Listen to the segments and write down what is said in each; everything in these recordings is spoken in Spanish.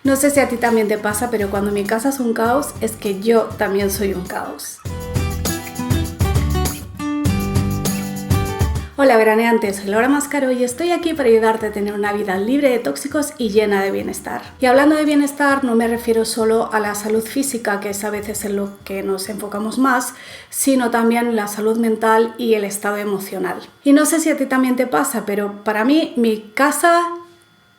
No sé si a ti también te pasa, pero cuando mi casa es un caos, es que yo también soy un caos. Hola veraneantes, soy Laura Mascaro y estoy aquí para ayudarte a tener una vida libre de tóxicos y llena de bienestar. Y hablando de bienestar, no me refiero solo a la salud física, que es a veces en lo que nos enfocamos más, sino también la salud mental y el estado emocional. Y no sé si a ti también te pasa, pero para mí mi casa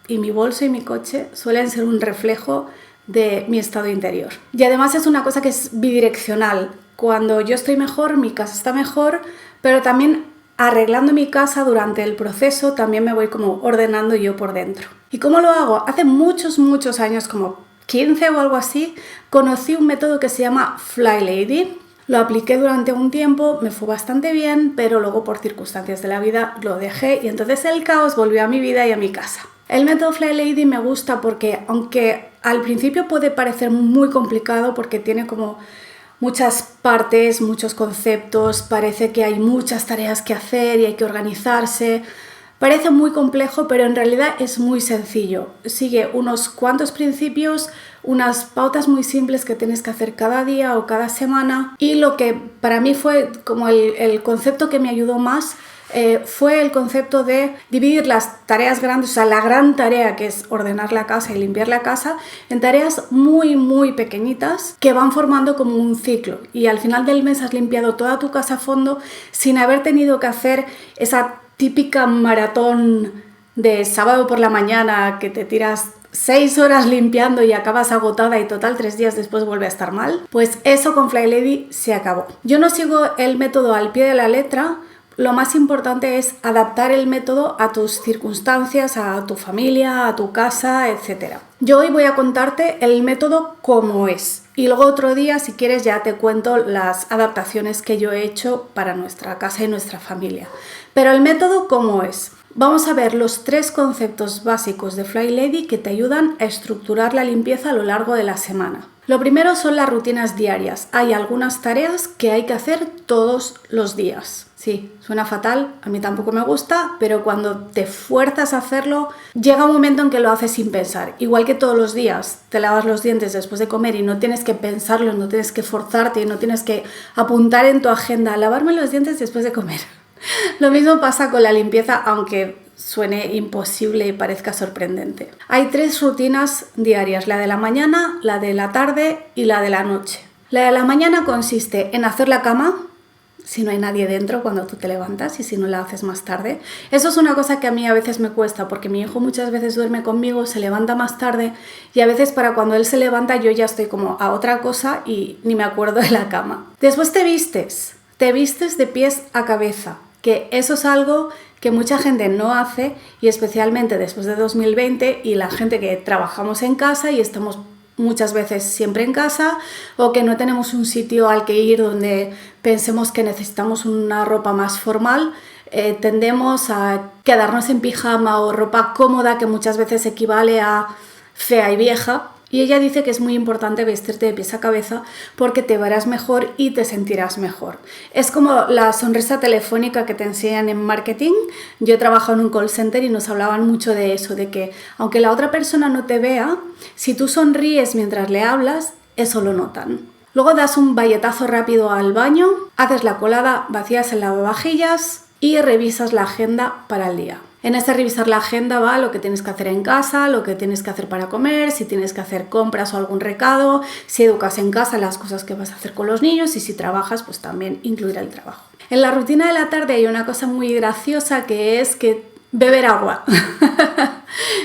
y mi bolso y mi coche suelen ser un reflejo de mi estado interior. Y además es una cosa que es bidireccional. Cuando yo estoy mejor, mi casa está mejor, pero también arreglando mi casa durante el proceso también me voy como ordenando yo por dentro. ¿Y cómo lo hago? Hace muchos años, como 15 o algo así, conocí un método que se llama Fly Lady. Lo apliqué durante un tiempo, me fue bastante bien, pero luego por circunstancias de la vida lo dejé y entonces el caos volvió a mi vida y a mi casa. El método Fly Lady me gusta porque, aunque al principio puede parecer muy complicado porque tiene como muchas partes, muchos conceptos, parece que hay muchas tareas que hacer y hay que organizarse. Parece muy complejo, pero en realidad es muy sencillo. Sigue unos cuantos principios, unas pautas muy simples que tienes que hacer cada día o cada semana. Y lo que para mí fue como el concepto que me ayudó más fue el concepto de dividir las tareas grandes, o sea, la gran tarea que es ordenar la casa y limpiar la casa, en tareas muy pequeñitas que van formando como un ciclo. Y al final del mes has limpiado toda tu casa a fondo sin haber tenido que hacer esa típica maratón de sábado por la mañana que te tiras 6 horas limpiando y acabas agotada y total 3 días después vuelve a estar mal. Pues eso con Fly Lady se acabó. Yo no sigo el método al pie de la letra. Lo más importante es adaptar el método a tus circunstancias, a tu familia, a tu casa, etc. Yo hoy voy a contarte el método como es y luego otro día, si quieres, ya te cuento las adaptaciones que yo he hecho para nuestra casa y nuestra familia. Pero el método como es. Vamos a ver los 3 conceptos básicos de Fly Lady que te ayudan a estructurar la limpieza a lo largo de la semana. Lo primero son las rutinas diarias. Hay algunas tareas que hay que hacer todos los días. Sí, suena fatal, a mí tampoco me gusta, pero cuando te fuerzas a hacerlo, llega un momento en que lo haces sin pensar. Igual que todos los días te lavas los dientes después de comer y no tienes que pensarlo, no tienes que forzarte, no tienes que apuntar en tu agenda, lavarme los dientes después de comer. Lo mismo pasa con la limpieza, aunque suene imposible y parezca sorprendente. Hay 3 rutinas diarias, la de la mañana, la de la tarde y la de la noche. La de la mañana consiste en hacer la cama, si no hay nadie dentro cuando tú te levantas y si no la haces más tarde. Eso es una cosa que a mí a veces me cuesta porque mi hijo muchas veces duerme conmigo, se levanta más tarde y a veces para cuando él se levanta yo ya estoy como a otra cosa y ni me acuerdo de la cama. Después te vistes de pies a cabeza, que eso es algo que mucha gente no hace y especialmente después de 2020 y la gente que trabajamos en casa y estamos muchas veces siempre en casa o que no tenemos un sitio al que ir donde pensemos que necesitamos una ropa más formal, tendemos a quedarnos en pijama o ropa cómoda que muchas veces equivale a fea y vieja. Y ella dice que es muy importante vestirte de pies a cabeza porque te verás mejor y te sentirás mejor. Es como la sonrisa telefónica que te enseñan en marketing. Yo he trabajado en un call center y nos hablaban mucho de eso, de que aunque la otra persona no te vea, si tú sonríes mientras le hablas, eso lo notan. Luego das un bayetazo rápido al baño, haces la colada, vacías el lavavajillas y revisas la agenda para el día. En este revisar la agenda va lo que tienes que hacer en casa, lo que tienes que hacer para comer, si tienes que hacer compras o algún recado, si educas en casa las cosas que vas a hacer con los niños y si trabajas pues también incluir el trabajo. En la rutina de la tarde hay una cosa muy graciosa que es que beber agua.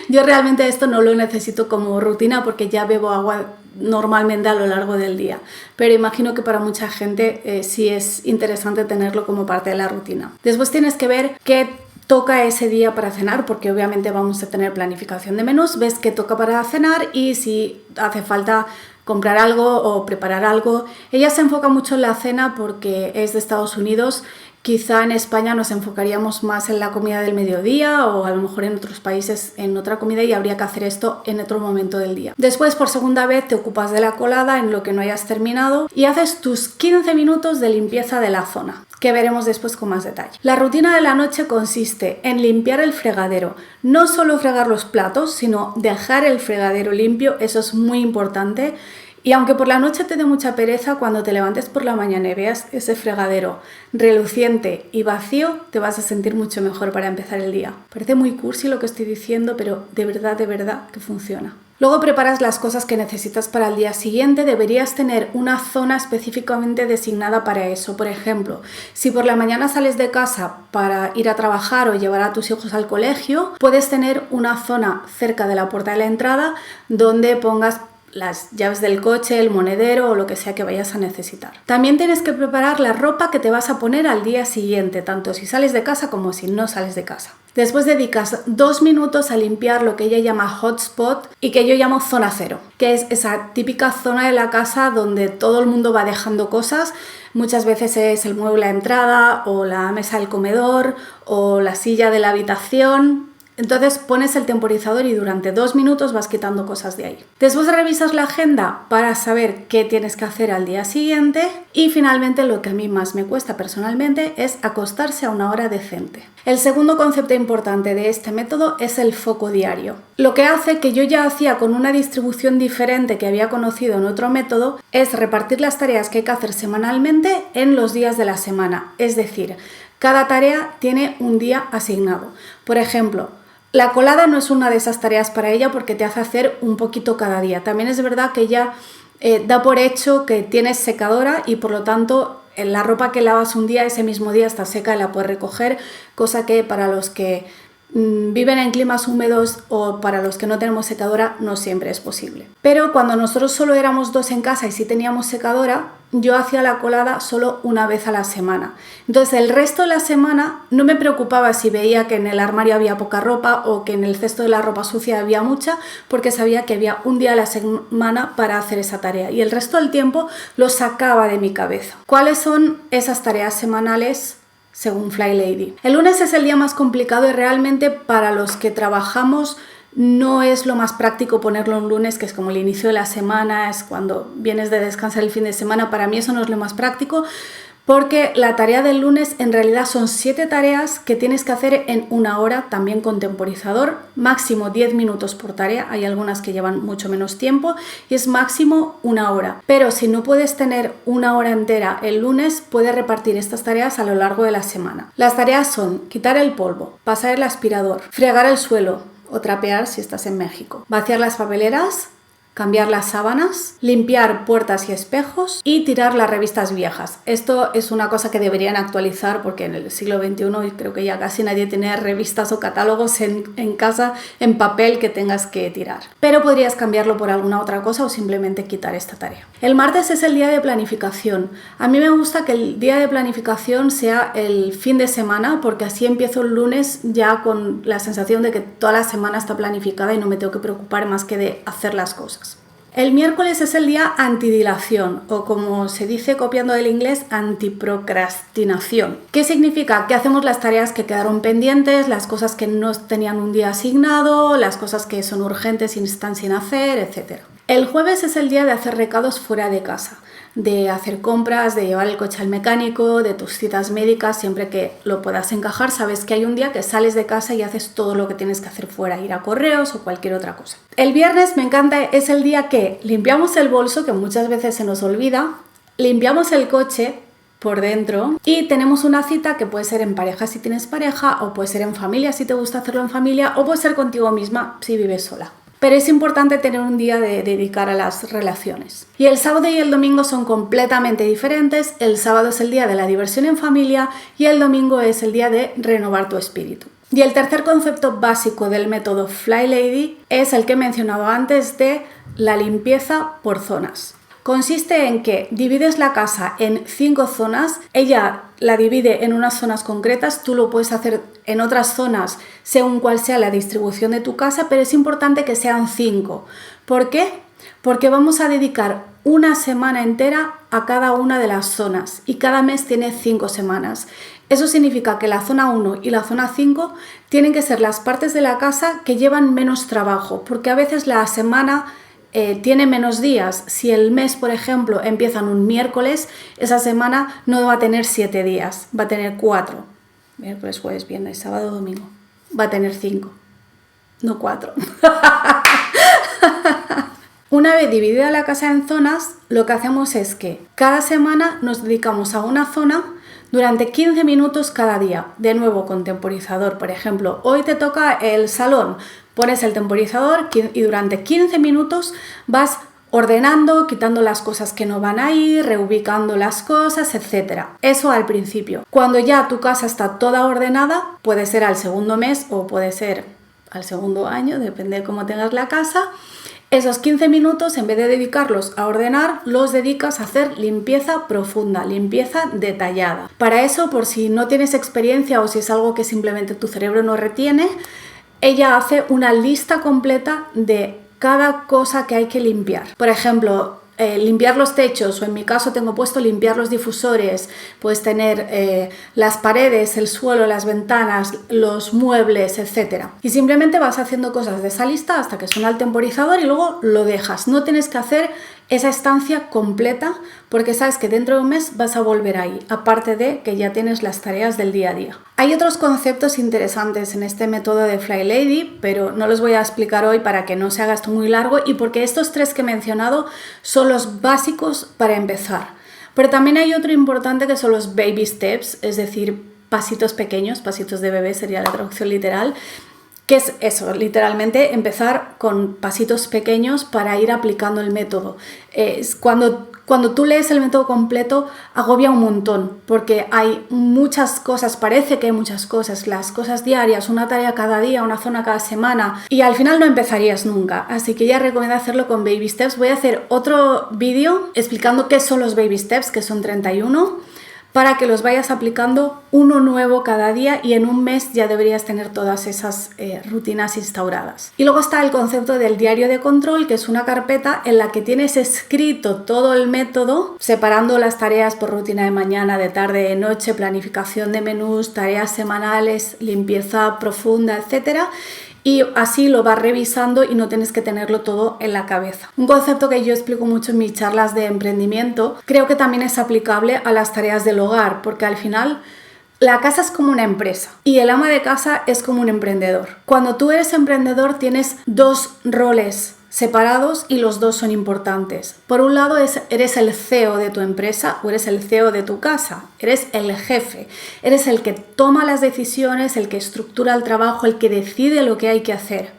Yo realmente esto no lo necesito como rutina porque ya bebo agua normalmente a lo largo del día, pero imagino que para mucha gente sí es interesante tenerlo como parte de la rutina. Después tienes que ver qué toca ese día para cenar, porque obviamente vamos a tener planificación de menús, ves qué toca para cenar y si hace falta comprar algo o preparar algo. Ella se enfoca mucho en la cena porque es de Estados Unidos. Quizá en España nos enfocaríamos más en la comida del mediodía o a lo mejor en otros países en otra comida y habría que hacer esto en otro momento del día. Después, por segunda vez, te ocupas de la colada en lo que no hayas terminado y haces tus 15 minutos de limpieza de la zona. que veremos después con más detalle. La rutina de la noche consiste en limpiar el fregadero, no solo fregar los platos, sino dejar el fregadero limpio, eso es muy importante. Y aunque por la noche te dé mucha pereza, cuando te levantes por la mañana y veas ese fregadero reluciente y vacío, te vas a sentir mucho mejor para empezar el día. Parece muy cursi lo que estoy diciendo, pero de verdad que funciona. Luego preparas las cosas que necesitas para el día siguiente. Deberías tener una zona específicamente designada para eso. Por ejemplo, si por la mañana sales de casa para ir a trabajar o llevar a tus hijos al colegio, puedes tener una zona cerca de la puerta de la entrada donde pongas las llaves del coche, el monedero o lo que sea que vayas a necesitar. También tienes que preparar la ropa que te vas a poner al día siguiente, tanto si sales de casa como si no sales de casa. Después dedicas 2 minutos a limpiar lo que ella llama hotspot y que yo llamo zona cero, que es esa típica zona de la casa donde todo el mundo va dejando cosas. Muchas veces es el mueble a entrada o la mesa del comedor o la silla de la habitación. Entonces pones el temporizador y durante 2 minutos vas quitando cosas de ahí. Después revisas la agenda para saber qué tienes que hacer al día siguiente y finalmente lo que a mí más me cuesta personalmente es acostarse a una hora decente. El segundo concepto importante de este método es el foco diario. Lo que hace que yo ya hacía con una distribución diferente que había conocido en otro método es repartir las tareas que hay que hacer semanalmente en los días de la semana. Es decir, cada tarea tiene un día asignado. Por ejemplo, la colada no es una de esas tareas para ella porque te hace hacer un poquito cada día. También es verdad que ella da por hecho que tienes secadora y por lo tanto la ropa que lavas un día, ese mismo día está seca y la puedes recoger, cosa que para los que viven en climas húmedos o para los que no tenemos secadora no siempre es posible. Pero cuando nosotros solo éramos 2 en casa y sí teníamos secadora, yo hacía la colada solo una vez a la semana. Entonces el resto de la semana no me preocupaba si veía que en el armario había poca ropa o que en el cesto de la ropa sucia había mucha, porque sabía que había un día a la semana para hacer esa tarea y el resto del tiempo lo sacaba de mi cabeza. ¿Cuáles son esas tareas semanales? Según Fly Lady. El lunes es el día más complicado y realmente para los que trabajamos no es lo más práctico ponerlo un lunes, que es como el inicio de la semana, es cuando vienes de descansar el fin de semana. Para mí eso no es lo más práctico porque la tarea del lunes en realidad son 7 tareas que tienes que hacer en 1 hora, también con temporizador, máximo 10 minutos por tarea, hay algunas que llevan mucho menos tiempo y es máximo 1 hora. Pero si no puedes tener 1 hora entera el lunes, puedes repartir estas tareas a lo largo de la semana. Las tareas son quitar el polvo, pasar el aspirador, fregar el suelo o trapear si estás en México, vaciar las papeleras, cambiar las sábanas, limpiar puertas y espejos y tirar las revistas viejas. Esto es una cosa que deberían actualizar porque en el siglo XXI creo que ya casi nadie tiene revistas o catálogos en casa en papel que tengas que tirar. Pero podrías cambiarlo por alguna otra cosa o simplemente quitar esta tarea. El martes es el día de planificación. A mí me gusta que el día de planificación sea el fin de semana porque así empiezo el lunes ya con la sensación de que toda la semana está planificada y no me tengo que preocupar más que de hacer las cosas. El miércoles es el día antidilación o como se dice copiando del inglés, antiprocrastinación. ¿Qué significa? Que hacemos las tareas que quedaron pendientes, las cosas que no tenían un día asignado, las cosas que son urgentes y están sin hacer, etc. El jueves es el día de hacer recados fuera de casa, de hacer compras, de llevar el coche al mecánico, de tus citas médicas, siempre que lo puedas encajar. Sabes que hay un día que sales de casa y haces todo lo que tienes que hacer fuera, ir a correos o cualquier otra cosa. El viernes me encanta, es el día que limpiamos el bolso, que muchas veces se nos olvida, limpiamos el coche por dentro y tenemos una cita que puede ser en pareja si tienes pareja o puede ser en familia si te gusta hacerlo en familia o puede ser contigo misma si vives sola. Pero es importante tener un día de dedicar a las relaciones. Y el sábado y el domingo son completamente diferentes. El sábado es el día de la diversión en familia y el domingo es el día de renovar tu espíritu. Y el tercer concepto básico del método Fly Lady es el que he mencionado antes de la limpieza por zonas. Consiste en que divides la casa en 5 zonas, ella la divide en unas zonas concretas, tú lo puedes hacer en otras zonas según cuál sea la distribución de tu casa, pero es importante que sean 5. ¿Por qué? Porque vamos a dedicar una semana entera a cada una de las zonas y cada mes tiene 5 semanas. Eso significa que la zona 1 y la zona 5 tienen que ser las partes de la casa que llevan menos trabajo, porque a veces la semana tiene menos días. Si el mes, por ejemplo, empieza en un miércoles, esa semana no va a tener 7 días, va a tener 4. Miércoles, jueves, viernes, sábado, domingo. Va a tener 5, no 4. Una vez dividida la casa en zonas, lo que hacemos es que cada semana nos dedicamos a una zona durante 15 minutos cada día. De nuevo con temporizador, por ejemplo, hoy te toca el salón, pones el temporizador y durante 15 minutos vas ordenando, quitando las cosas que no van a ir, reubicando las cosas, etc. Eso al principio. Cuando ya tu casa está toda ordenada, puede ser al segundo mes o puede ser al segundo año, depende de cómo tengas la casa. Esos 15 minutos, en vez de dedicarlos a ordenar, los dedicas a hacer limpieza profunda, limpieza detallada. Para eso, por si no tienes experiencia o si es algo que simplemente tu cerebro no retiene, ella hace una lista completa de cada cosa que hay que limpiar. Por ejemplo, limpiar los techos, o en mi caso tengo puesto limpiar los difusores, puedes tener las paredes, el suelo, las ventanas, los muebles, etc. Y simplemente vas haciendo cosas de esa lista hasta que suena el temporizador y luego lo dejas. No tienes que hacer esa estancia completa porque sabes que dentro de un mes vas a volver ahí, aparte de que ya tienes las tareas del día a día. Hay otros conceptos interesantes en este método de Fly Lady, pero no los voy a explicar hoy para que no se haga esto muy largo y porque estos 3 que he mencionado son los básicos para empezar. Pero también hay otro importante que son los baby steps, es decir, pasitos pequeños, pasitos de bebé sería la traducción literal. ¿Qué es eso? Literalmente empezar con pasitos pequeños para ir aplicando el método. Cuando tú lees el método completo agobia un montón porque hay muchas cosas, parece que hay muchas cosas, las cosas diarias, una tarea cada día, una zona cada semana y al final no empezarías nunca. Así que ya recomiendo hacerlo con baby steps. Voy a hacer otro vídeo explicando qué son los baby steps, que son 31. Para que los vayas aplicando uno nuevo cada día y en un mes ya deberías tener todas esas rutinas instauradas. Y luego está el concepto del diario de control, que es una carpeta en la que tienes escrito todo el método, separando las tareas por rutina de mañana, de tarde, de noche, planificación de menús, tareas semanales, limpieza profunda, etc. Y así lo vas revisando y no tienes que tenerlo todo en la cabeza. Un concepto que yo explico mucho en mis charlas de emprendimiento, creo que también es aplicable a las tareas del hogar, porque al final la casa es como una empresa y el ama de casa es como un emprendedor. Cuando tú eres emprendedor tienes 2 roles separados y los 2 son importantes. Por un lado eres el CEO de tu empresa o eres el CEO de tu casa, eres el jefe, eres el que toma las decisiones, el que estructura el trabajo, el que decide lo que hay que hacer.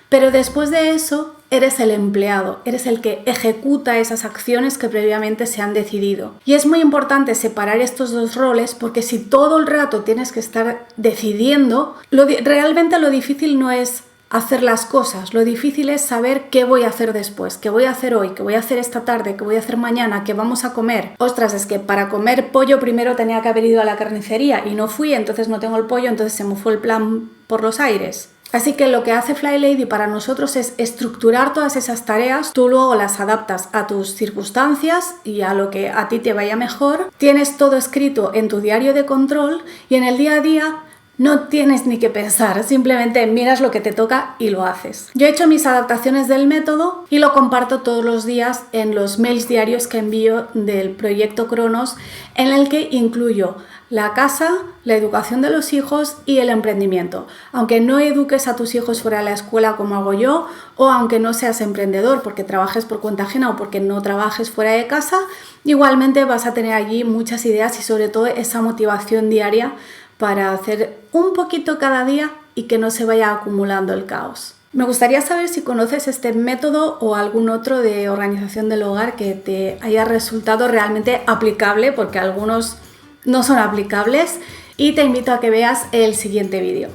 Pero después de eso eres el empleado, eres el que ejecuta esas acciones que previamente se han decidido. Y es muy importante separar estos 2 roles porque si todo el rato tienes que estar decidiendo, realmente lo difícil no es hacer las cosas, lo difícil es saber qué voy a hacer después, qué voy a hacer hoy, qué voy a hacer esta tarde, qué voy a hacer mañana, qué vamos a comer. Ostras, es que para comer pollo primero tenía que haber ido a la carnicería y no fui, entonces no tengo el pollo, entonces se me fue el plan por los aires. Así que lo que hace Fly Lady para nosotros es estructurar todas esas tareas, tú luego las adaptas a tus circunstancias y a lo que a ti te vaya mejor, tienes todo escrito en tu diario de control y en el día a día no tienes ni que pensar, simplemente miras lo que te toca y lo haces. Yo he hecho mis adaptaciones del método y lo comparto todos los días en los mails diarios que envío del proyecto Cronos, en el que incluyo la casa, la educación de los hijos y el emprendimiento. Aunque no eduques a tus hijos fuera de la escuela como hago yo, o aunque no seas emprendedor porque trabajes por cuenta ajena o porque no trabajes fuera de casa, igualmente vas a tener allí muchas ideas y sobre todo esa motivación diaria para hacer un poquito cada día y que no se vaya acumulando el caos. Me gustaría saber si conoces este método o algún otro de organización del hogar que te haya resultado realmente aplicable, porque algunos no son aplicables, y te invito a que veas el siguiente vídeo.